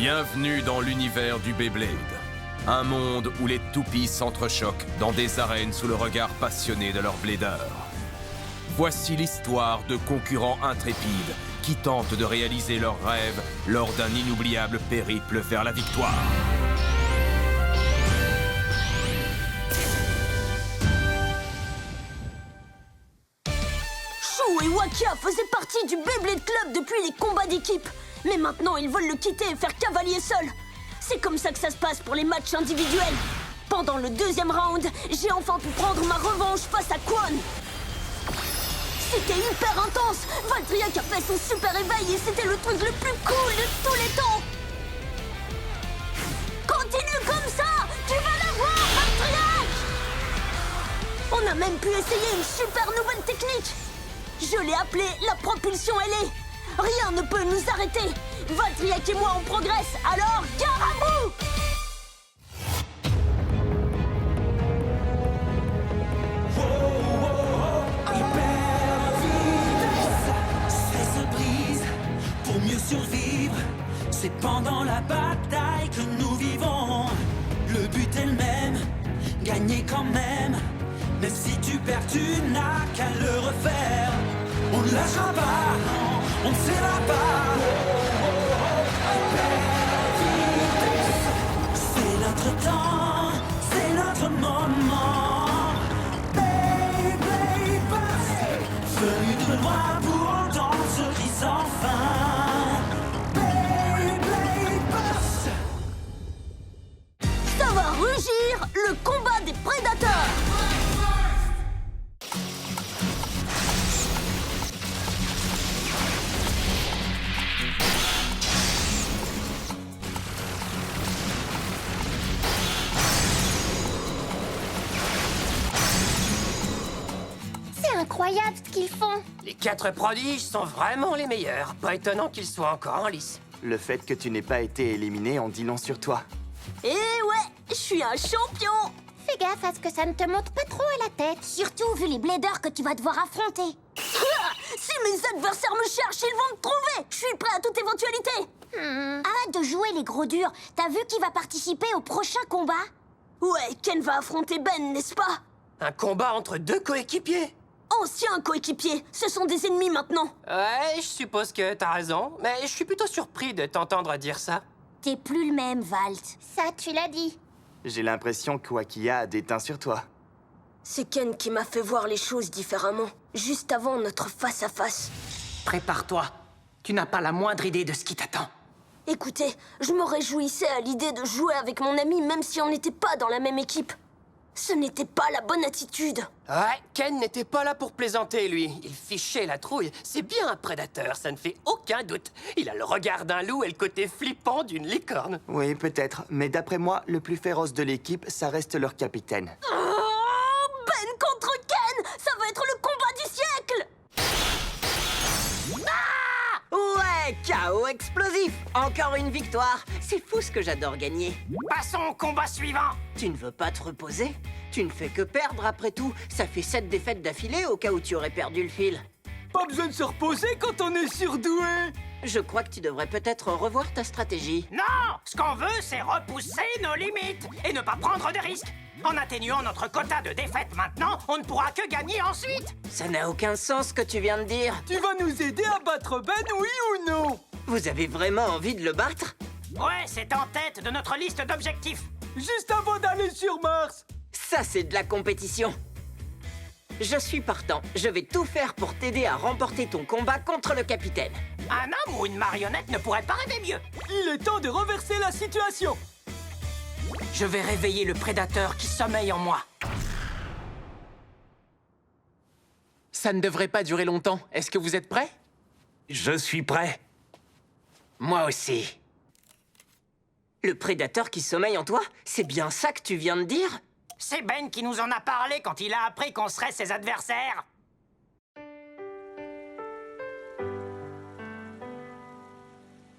Bienvenue dans l'univers du Beyblade. Un monde où les toupies s'entrechoquent dans des arènes sous le regard passionné de leurs bladeurs. Voici l'histoire de concurrents intrépides qui tentent de réaliser leurs rêves lors d'un inoubliable périple vers la victoire. Chou et Wakia faisaient partie du Beyblade Club depuis les combats d'équipe. Mais maintenant, ils veulent le quitter et faire cavalier seul. C'est comme ça que ça se passe pour les matchs individuels. Pendant le deuxième round, j'ai enfin pu prendre ma revanche face à Kwon. C'était hyper intense. Valtryek a fait son super éveil et c'était le truc le plus cool de tous les temps. Continue comme ça, tu vas l'avoir, Valtryek. On a même pu essayer une super nouvelle technique. Je l'ai appelée la propulsion ailée. Rien ne peut nous arrêter. Valtryek et moi, on progresse, alors gare à vous. Pour mieux survivre, c'est pendant la bataille que nous vivons. Le but est le même, gagner quand même. Même si tu perds, tu n'as qu'à le refaire. On ne lâchera pas, on ne s'ira pas. C'est notre temps, c'est notre moment. Beyblade Burst, venu de loin pour entendre ce cri sans fin. Beyblade Burst. Ça va rugir le combat des prédateurs. Incroyable ce qu'ils font. Les 4 prodiges sont vraiment les meilleurs. Pas étonnant qu'ils soient encore en lice. Le fait que tu n'aies pas été éliminé en dit long sur toi. Eh ouais, je suis un champion. Fais gaffe à ce que ça ne te monte pas trop à la tête. Surtout vu les bladers que tu vas devoir affronter. Si mes adversaires me cherchent, ils vont me trouver. Je suis prêt à toute éventualité. Arrête de jouer les gros durs. T'as vu qui va participer au prochain combat? Ouais, Ken va affronter Ben, n'est-ce pas? Un combat entre 2 coéquipiers. Anciens coéquipiers, ce sont des ennemis maintenant. Ouais, je suppose que t'as raison, mais je suis plutôt surpris de t'entendre dire ça. T'es plus le même, Valt. Ça, tu l'as dit. J'ai l'impression que Wakia a déteint sur toi. C'est Ken qui m'a fait voir les choses différemment, juste avant notre face-à-face. Prépare-toi. Tu n'as pas la moindre idée de ce qui t'attend. Écoutez, je me réjouissais à l'idée de jouer avec mon ami même si on n'était pas dans la même équipe. Ce n'était pas la bonne attitude. Ouais, Ken n'était pas là pour plaisanter, lui. Il fichait la trouille. C'est bien un prédateur, ça ne fait aucun doute. Il a le regard d'un loup et le côté flippant d'une licorne. Oui, peut-être, mais d'après moi, le plus féroce de l'équipe, ça reste leur capitaine. Oh, Ben contre Ken, ça va être le combat du siècle. Ouais, chaos explosif. Encore une victoire. C'est fou ce que j'adore gagner. Passons au combat suivant. Tu ne veux pas te reposer? Tu ne fais que perdre après tout. Ça fait 7 défaites d'affilée au cas où tu aurais perdu le fil. Pas besoin de se reposer quand on est surdoué. Je crois que tu devrais peut-être revoir ta stratégie. Non! Ce qu'on veut, c'est repousser nos limites et ne pas prendre de risques. En atténuant notre quota de défaites maintenant, on ne pourra que gagner ensuite. Ça n'a aucun sens ce que tu viens de dire. Tu vas nous aider à battre Ben, oui ou non? Vous avez vraiment envie de le battre? Ouais, c'est en tête de notre liste d'objectifs. Juste avant d'aller sur Mars. Ça, c'est de la compétition. Je suis partant. Je vais tout faire pour t'aider à remporter ton combat contre le capitaine. Un homme ou une marionnette ne pourrait pas rêver mieux. Il est temps de renverser la situation. Je vais réveiller le prédateur qui sommeille en moi. Ça ne devrait pas durer longtemps. Est-ce que vous êtes prêts? Je suis prêt. Moi aussi. Le prédateur qui sommeille en toi? C'est bien ça que tu viens de dire? C'est Ben qui nous en a parlé quand il a appris qu'on serait ses adversaires.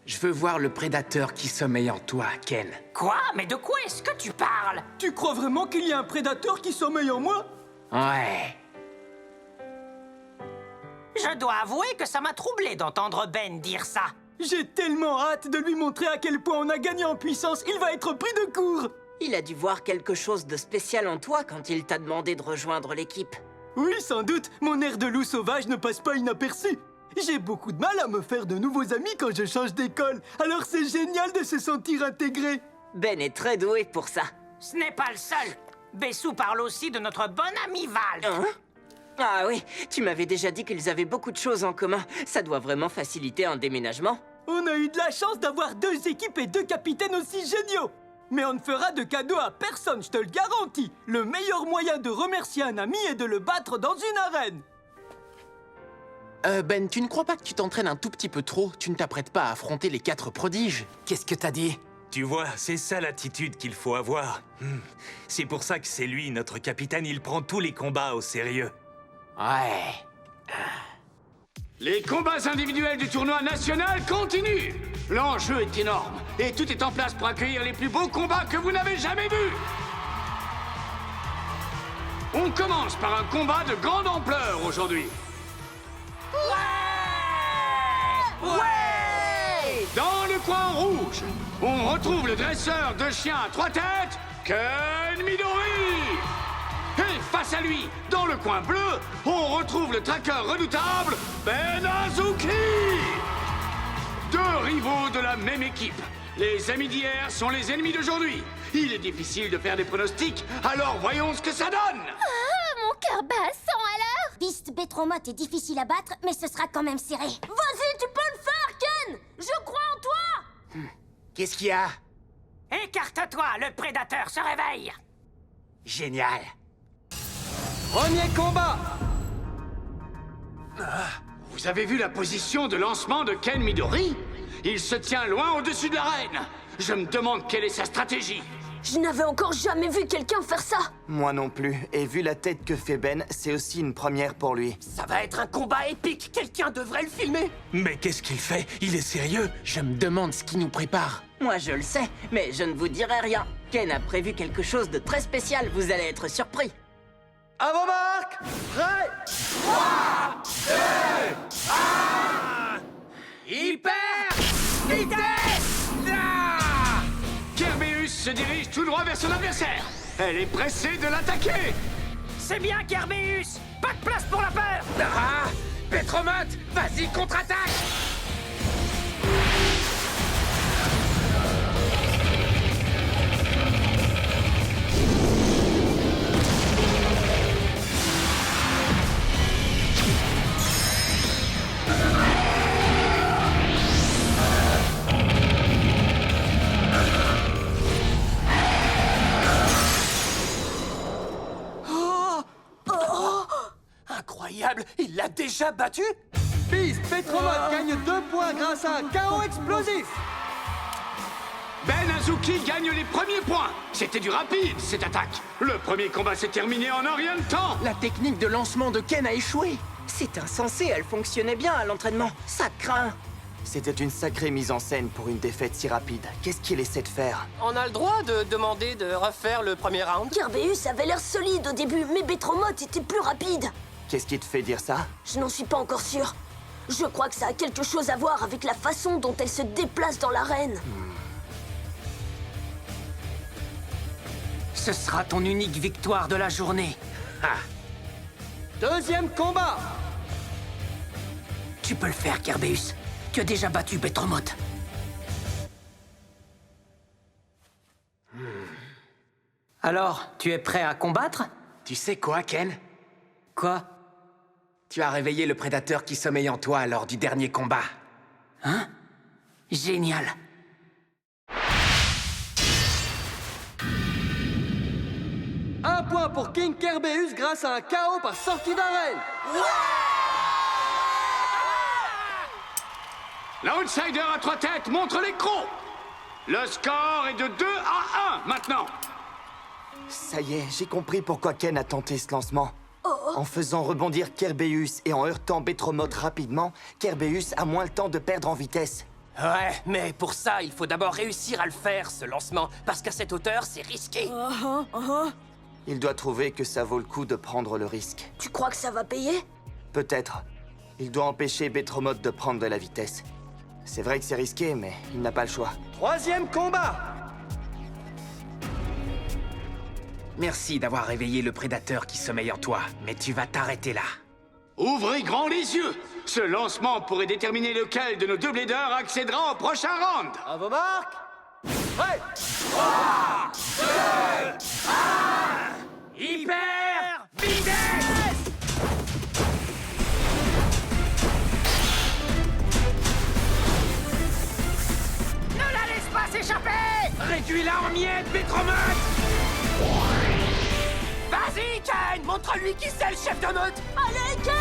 Je veux voir le prédateur qui sommeille en toi, Ken. Quoi? Mais de quoi est-ce que tu parles? Tu crois vraiment qu'il y a un prédateur qui sommeille en moi? Ouais. Je dois avouer que ça m'a troublé d'entendre Ben dire ça. J'ai tellement hâte de lui montrer à quel point on a gagné en puissance. Il va être pris de court. Il a dû voir quelque chose de spécial en toi quand il t'a demandé de rejoindre l'équipe. Oui, sans doute. Mon air de loup sauvage ne passe pas inaperçu. J'ai beaucoup de mal à me faire de nouveaux amis quand je change d'école. Alors c'est génial de se sentir intégré. Ben est très doué pour ça. Ce n'est pas le seul. Bessou parle aussi de notre bon ami Val. Hein? Ah oui, tu m'avais déjà dit qu'ils avaient beaucoup de choses en commun. Ça doit vraiment faciliter un déménagement. On a eu de la chance d'avoir 2 équipes et 2 capitaines aussi géniaux. Mais on ne fera de cadeau à personne, je te le garantis. Le meilleur moyen de remercier un ami est de le battre dans une arène. Ben, tu ne crois pas que tu t'entraînes un tout petit peu trop? Tu ne t'apprêtes pas à affronter les 4 prodiges? Qu'est-ce que t'as dit? Tu vois, c'est ça l'attitude qu'il faut avoir. C'est pour ça que c'est lui, notre capitaine, il prend tous les combats au sérieux. Ouais. Les combats individuels du tournoi national continuent. L'enjeu est énorme et tout est en place pour accueillir les plus beaux combats que vous n'avez jamais vus. On commence par un combat de grande ampleur aujourd'hui. Ouais! Dans le coin rouge, on retrouve le dresseur de chiens à 3 têtes, Ken Midori. Et face à lui, dans le coin bleu, on retrouve le tracker redoutable, Ben Azuki. 2 rivaux de la même équipe. Les amis d'hier sont les ennemis d'aujourd'hui. Il est difficile de faire des pronostics, alors voyons ce que ça donne. Ah, mon cœur bat à 100 à l'heure. Beast Betromote est difficile à battre, mais ce sera quand même serré. Vas-y, tu peux le faire, Ken! Je crois en toi! Qu'est-ce qu'il y a? Écarte-toi, le prédateur se réveille. Génial. Premier combat. Vous avez vu la position de lancement de Ken Midori? Il se tient loin au-dessus de l'arène. Je me demande quelle est sa stratégie. Je n'avais encore jamais vu quelqu'un faire ça! Moi non plus. Et vu la tête que fait Ben, c'est aussi une première pour lui. Ça va être un combat épique. Quelqu'un devrait le filmer. Mais qu'est-ce qu'il fait? Il est sérieux? Je me demande ce qui nous prépare. Moi je le sais, mais je ne vous dirai rien. Ken a prévu quelque chose de très spécial, vous allez être surpris. À vos marques! Prêt! 3, 2, 1... Hyper vitesse! Kerbeus se dirige tout droit vers son adversaire. Elle est pressée de l'attaquer. C'est bien, Kerbeus. Pas de place pour la peur. Ah! Betromote, vas-y, contre-attaque! Incroyable, il l'a déjà battu? Beast Betromote gagne 2 points grâce à un KO explosif. Ben Azuki gagne les premiers points. C'était du rapide, cette attaque. Le premier combat s'est terminé en un rien de temps. La technique de lancement de Ken a échoué. C'est insensé, elle fonctionnait bien à l'entraînement. Ça craint. C'était une sacrée mise en scène pour une défaite si rapide. Qu'est-ce qu'il essaie de faire? On a le droit de demander de refaire le premier round? Kerbeus avait l'air solide au début, mais Betromote était plus rapide. Qu'est-ce qui te fait dire ça? Je n'en suis pas encore sûre. Je crois que ça a quelque chose à voir avec la façon dont elle se déplace dans l'arène. Ce sera ton unique victoire de la journée. Deuxième combat. Tu peux le faire, Kerbeus. Tu as déjà battu Betromote. Alors, tu es prêt à combattre? Tu sais quoi, Ken? Quoi? Tu as réveillé le prédateur qui sommeille en toi lors du dernier combat. Hein? Génial. Un point pour King Kerbeus grâce à un KO par sortie d'arène. L'outsider à 3 têtes montre les crocs. Le score est de 2 à 1 maintenant. Ça y est, j'ai compris pourquoi Ken a tenté ce lancement. En faisant rebondir Kerbeus et en heurtant Betromote rapidement, Kerbeus a moins le temps de perdre en vitesse. Ouais, mais pour ça, il faut d'abord réussir à le faire, ce lancement, parce qu'à cette hauteur, c'est risqué. Il doit trouver que ça vaut le coup de prendre le risque. Tu crois que ça va payer? Peut-être. Il doit empêcher Betromote de prendre de la vitesse. C'est vrai que c'est risqué, mais il n'a pas le choix. Troisième combat! Merci d'avoir réveillé le prédateur qui sommeille en toi, mais tu vas t'arrêter là. Ouvrez grand les yeux. Ce lancement pourrait déterminer lequel de nos deux bladers accédera au prochain round. À vos marques! Prêt! Hyper vitesse! Ne la laisse pas s'échapper! Réduis-la en miettes, Bétromote! Vas-y, Ken! Montre-lui qui c'est le chef de meute! Allez, Ken!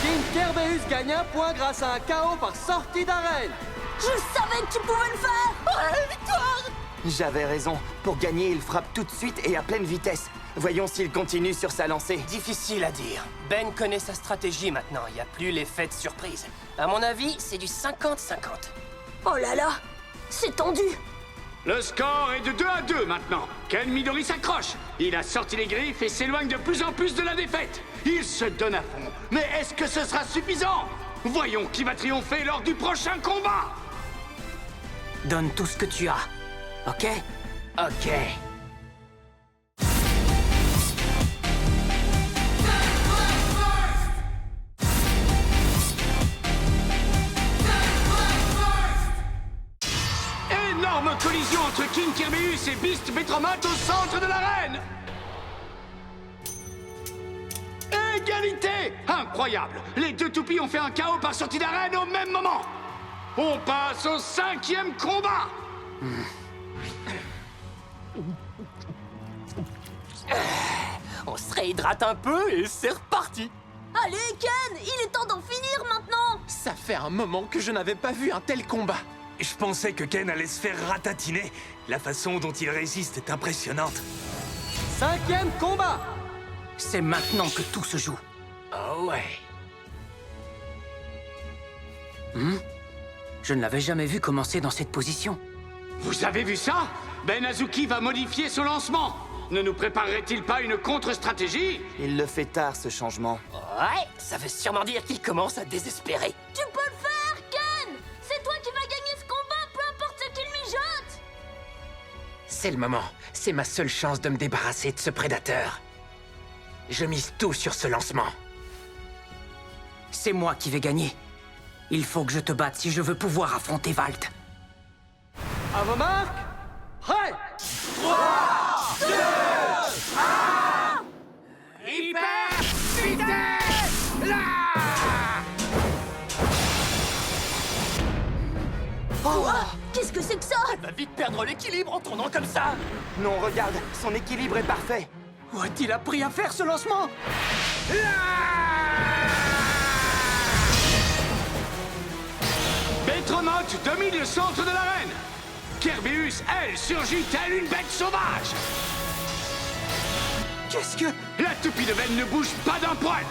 King Kerbeus gagne un point grâce à un KO par sortie d'arène. Je savais que tu pouvais le faire! Ouais, victoire! J'avais raison. Pour gagner, il frappe tout de suite et à pleine vitesse. Voyons s'il continue sur sa lancée. Difficile à dire. Ben connaît sa stratégie maintenant, il n'y a plus l'effet de surprise. À mon avis, c'est du 50-50. Oh là là! C'est tendu! Le score est de 2-2 maintenant. Ken Midori s'accroche. Il a sorti les griffes et s'éloigne de plus en plus de la défaite. Il se donne à fond. Mais est-ce que ce sera suffisant? Voyons qui va triompher lors du prochain combat. Donne tout ce que tu as. Ok? Ok. Énorme collision entre King Kerbeus et Beast Bétromote au centre de l'arène. Égalité! Incroyable! Les deux toupies ont fait un KO par sortie d'arène au même moment. On passe au 5e combat. On se réhydrate un peu et c'est reparti. Allez, Ken! Il est temps d'en finir maintenant! Ça fait un moment que je n'avais pas vu un tel combat. Je pensais que Ken allait se faire ratatiner. La façon dont il résiste est impressionnante. Cinquième combat! C'est maintenant que tout se joue. Oh ouais. Je ne l'avais jamais vu commencer dans cette position. Vous avez vu ça? Ben Azuki va modifier son lancement. Ne nous préparerait-il pas une contre-stratégie? Il le fait tard, ce changement. Ouais, ça veut sûrement dire qu'il commence à désespérer. Tu peux le faire, Ken! C'est toi qui vas gagner ce combat, peu importe ce qu'il mijote! C'est le moment. C'est ma seule chance de me débarrasser de ce prédateur. Je mise tout sur ce lancement. C'est moi qui vais gagner. Il faut que je te batte si je veux pouvoir affronter Valt. À vos marques! Prêt! Hyper vitesse! Là! Qu'est-ce que c'est que ça? Elle va vite perdre l'équilibre en tournant comme ça. Non, regarde, son équilibre est parfait. Où a-t-il appris à faire ce lancement? Bétromote domine le centre de l'arène. Kerbeus, elle, surgit telle une bête sauvage. Qu'est-ce que... La toupie de Ben ne bouge pas d'un poil.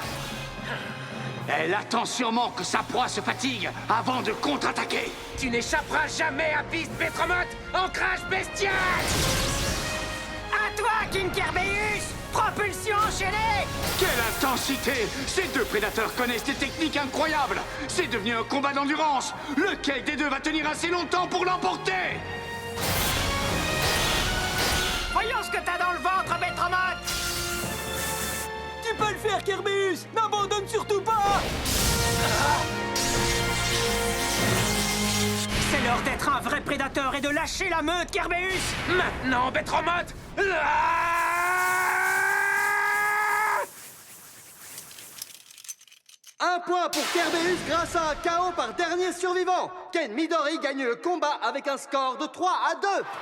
Elle attend sûrement que sa proie se fatigue avant de contre-attaquer. Tu n'échapperas jamais à Beast Bétromote! Ancrage bestial! À toi, King Kerbeus! Propulsion enchaînée! Quelle intensité! Ces deux prédateurs connaissent des techniques incroyables. C'est devenu un combat d'endurance. Lequel des deux va tenir assez longtemps pour l'emporter? Voyons ce que t'as dans le ventre, Bétromote! Tu peux le faire, Kerbeus! N'abandonne surtout pas! C'est l'heure d'être un vrai prédateur et de lâcher la meute, Kerbeus! Maintenant, Bétromote! Un point pour Kerbeus grâce à un KO par dernier survivant. Ken Midori gagne le combat avec un score de 3-2.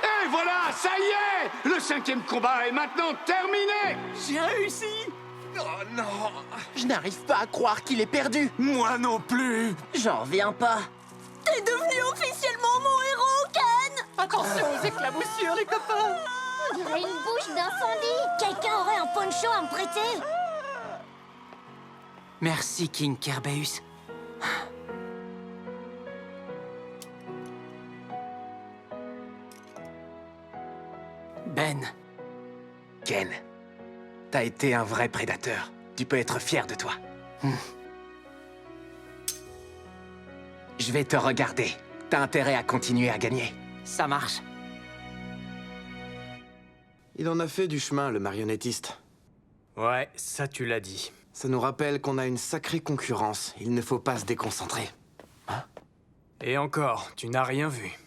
Et voilà, ça y est! Le 5e combat est maintenant terminé! J'ai réussi! Oh non! Je n'arrive pas à croire qu'il est perdu. Moi non plus! J'en reviens pas. T'es devenu officiellement mon héros, Ken! Attention aux éclaboussures, les copains! On dirait une bouche d'incendie. Quelqu'un aurait un poncho à me prêter? Merci, King Kerbeus. Ben, Ken, t'as été un vrai prédateur. Tu peux être fier de toi. Je vais te regarder. T'as intérêt à continuer à gagner. Ça marche. Il en a fait du chemin, le marionnettiste. Ouais, ça tu l'as dit. Ça nous rappelle qu'on a une sacrée concurrence. Il ne faut pas se déconcentrer. Hein? Et encore, tu n'as rien vu.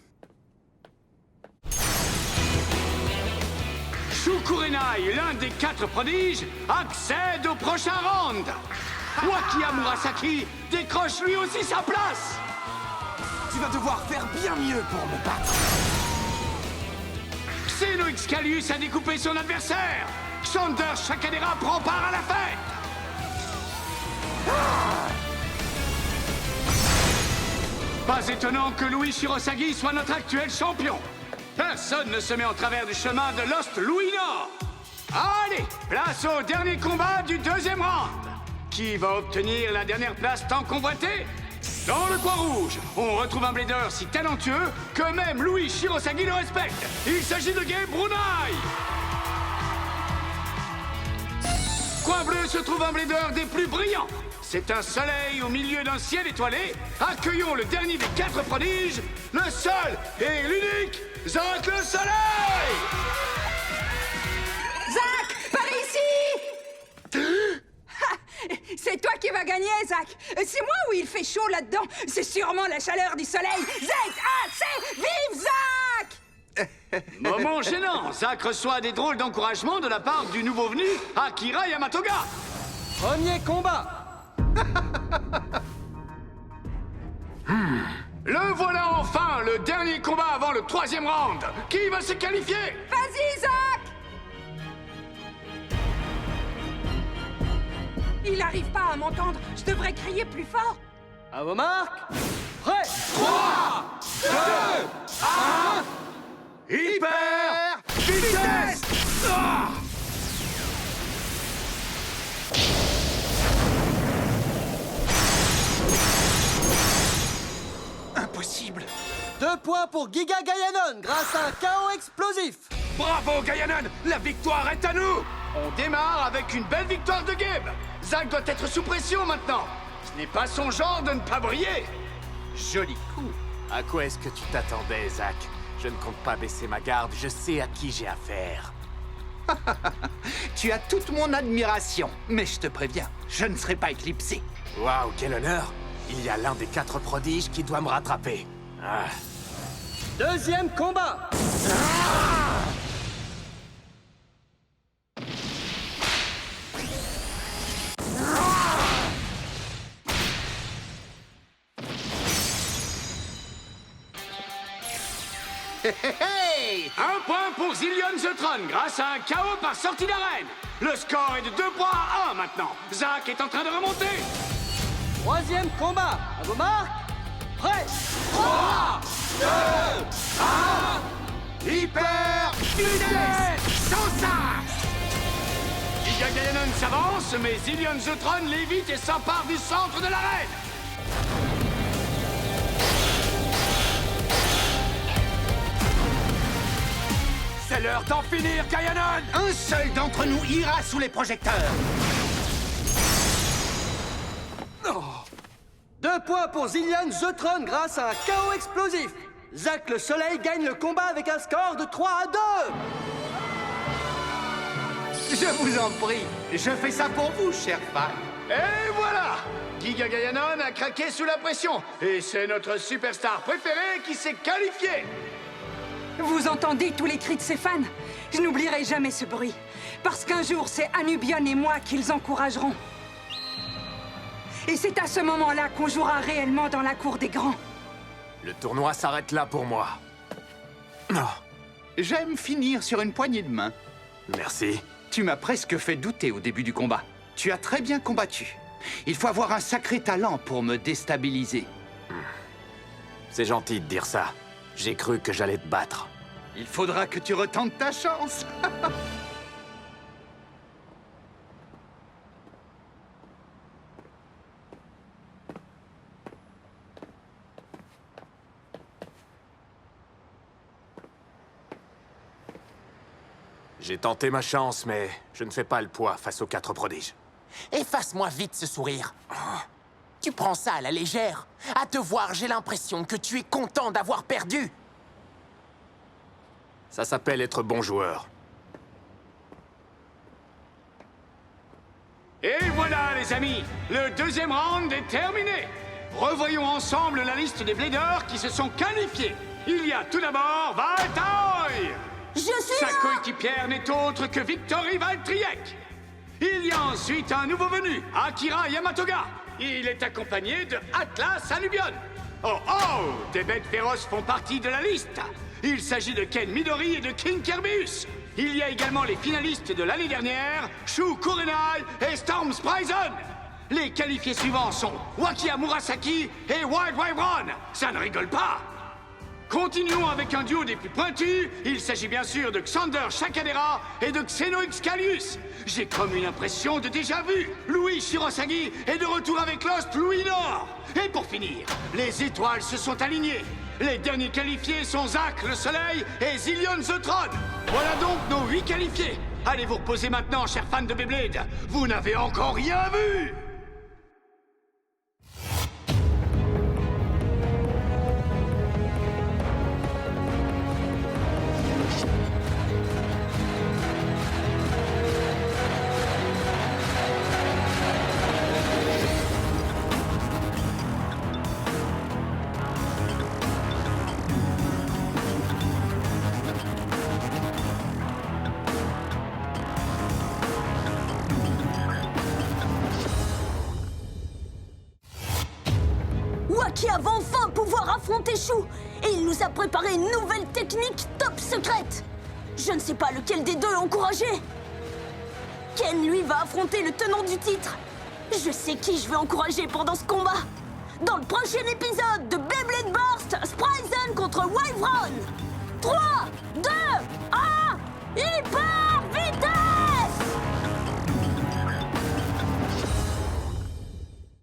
Shukurenai, l'un des 4 prodiges, accède au prochain round. Wakiya Murasaki décroche lui aussi sa place. Tu vas devoir faire bien mieux pour me battre. Xeno Excalius a découpé son adversaire. Xander Shakadera prend part à la fête. Pas étonnant que Louis Shirosagi soit notre actuel champion. Personne ne se met en travers du chemin de Lost Louis Nord. Allez, place au dernier combat du 2e round. Qui va obtenir la dernière place tant convoitée? Dans le coin rouge, on retrouve un blader si talentueux que même Louis Shirosagi le respecte. Il s'agit de Gabe Brunei. Coin bleu se trouve un blader des plus brillants. C'est un soleil au milieu d'un ciel étoilé. Accueillons le dernier des 4 prodiges, le seul et l'unique Zack le Soleil. Zack, par ici! C'est toi qui vas gagner, Zack. C'est moi ou il fait chaud là-dedans? C'est sûrement la chaleur du soleil. Z-A-C, vive Zack! Moment gênant, Zack reçoit des drôles d'encouragements de la part du nouveau venu, Akira Yamatoga. Premier combat. Le voilà enfin, le dernier combat avant le 3e round. Qui va se qualifier? Vas-y, Zack! Il n'arrive pas à m'entendre. Je devrais crier plus fort. À vos marques. Prêt. 3, 2, 1... Hyper vitesse! Impossible. 2 points pour Giga Gaianon grâce à un chaos explosif. Bravo, Gaianon! La victoire est à nous! On démarre avec une belle victoire de Gabe. Zack doit être sous pression maintenant. Ce n'est pas son genre de ne pas briller. Joli coup. À quoi est-ce que tu t'attendais, Zack? Je ne compte pas baisser ma garde, je sais à qui j'ai affaire. Tu as toute mon admiration, mais je te préviens, je ne serai pas éclipsé. Waouh, quel honneur! Il y a l'un des 4 prodiges qui doit me rattraper. Ah. 2e combat. Hey! Un point pour Zillion the Tron grâce à un KO par sortie d'arène. Le score est de 2 points à 1 maintenant. Zack est en train de remonter. 3e combat. À vos marques. Prêt. 3, 2, 1... Hyper vitesse! Sans ça! Giga Gaianon s'avance, mais Zillion the Tron l'évite et s'empare du centre de l'arène. C'est l'heure d'en finir, Gaianon! Un seul d'entre nous ira sous les projecteurs. 2 points pour Zillion the Tron grâce à un chaos explosif. Zack le Soleil gagne le combat avec un score de 3-2. Je vous en prie, je fais ça pour vous, cher fan. Et voilà! Giga Gaianon a craqué sous la pression. Et c'est notre superstar préféré qui s'est qualifié. Vous entendez tous les cris de ses fans? Je n'oublierai jamais ce bruit. Parce qu'un jour, c'est Anubion et moi qu'ils encourageront. Et c'est à ce moment-là qu'on jouera réellement dans la cour des grands. Le tournoi s'arrête là pour moi. J'aime finir sur une poignée de main. Merci. Tu m'as presque fait douter au début du combat. Tu as très bien combattu. Il faut avoir un sacré talent pour me déstabiliser. C'est gentil de dire ça. J'ai cru que j'allais te battre. Il faudra que tu retentes ta chance. J'ai tenté ma chance, mais je ne fais pas le poids face aux 4 prodiges. Efface-moi vite ce sourire. Tu prends ça à la légère. À te voir, j'ai l'impression que tu es content d'avoir perdu. Ça s'appelle être bon joueur. Et voilà, les amis, le deuxième round est terminé. Revoyons ensemble la liste des bladers qui se sont qualifiés. Il y a tout d'abord Valtaoy. Je suis Sa là. coéquipière n'est autre que Victory Valtriek. Il y a ensuite un nouveau venu, Akira Yamatoga. Il est accompagné de Atlas Anubion. Oh oh, des bêtes féroces font partie de la liste. Il s'agit de Ken Midori et de King Kerbeus. Il y a également les finalistes de l'année dernière, Shu Kurenai et Storm Sprison. Les qualifiés suivants sont Wakia Murasaki et Wild Wyvern. Ça ne rigole pas. Continuons avec un duo des plus pointus. Il s'agit bien sûr de Xander Shakadera et de Xeno Excalius. J'ai comme une impression de déjà-vu. Louis Shirosagi est de retour avec Lost Louis Nord. Et pour finir, les étoiles se sont alignées. Les derniers qualifiés sont Zach le Soleil et Zillion the Tron. Voilà donc nos 8 qualifiés. Allez vous reposer maintenant, chers fans de Beyblade. Vous n'avez encore rien vu. Waki va enfin pouvoir affronter Shu. Et il nous a préparé une nouvelle technique top secrète. Je ne sais pas lequel des deux encourager. Ken, lui, va affronter le tenant du titre. Je sais qui je vais encourager pendant ce combat. Dans le prochain épisode de Beyblade Burst, Sprison contre Wyvern. 3, 2, 1, il part!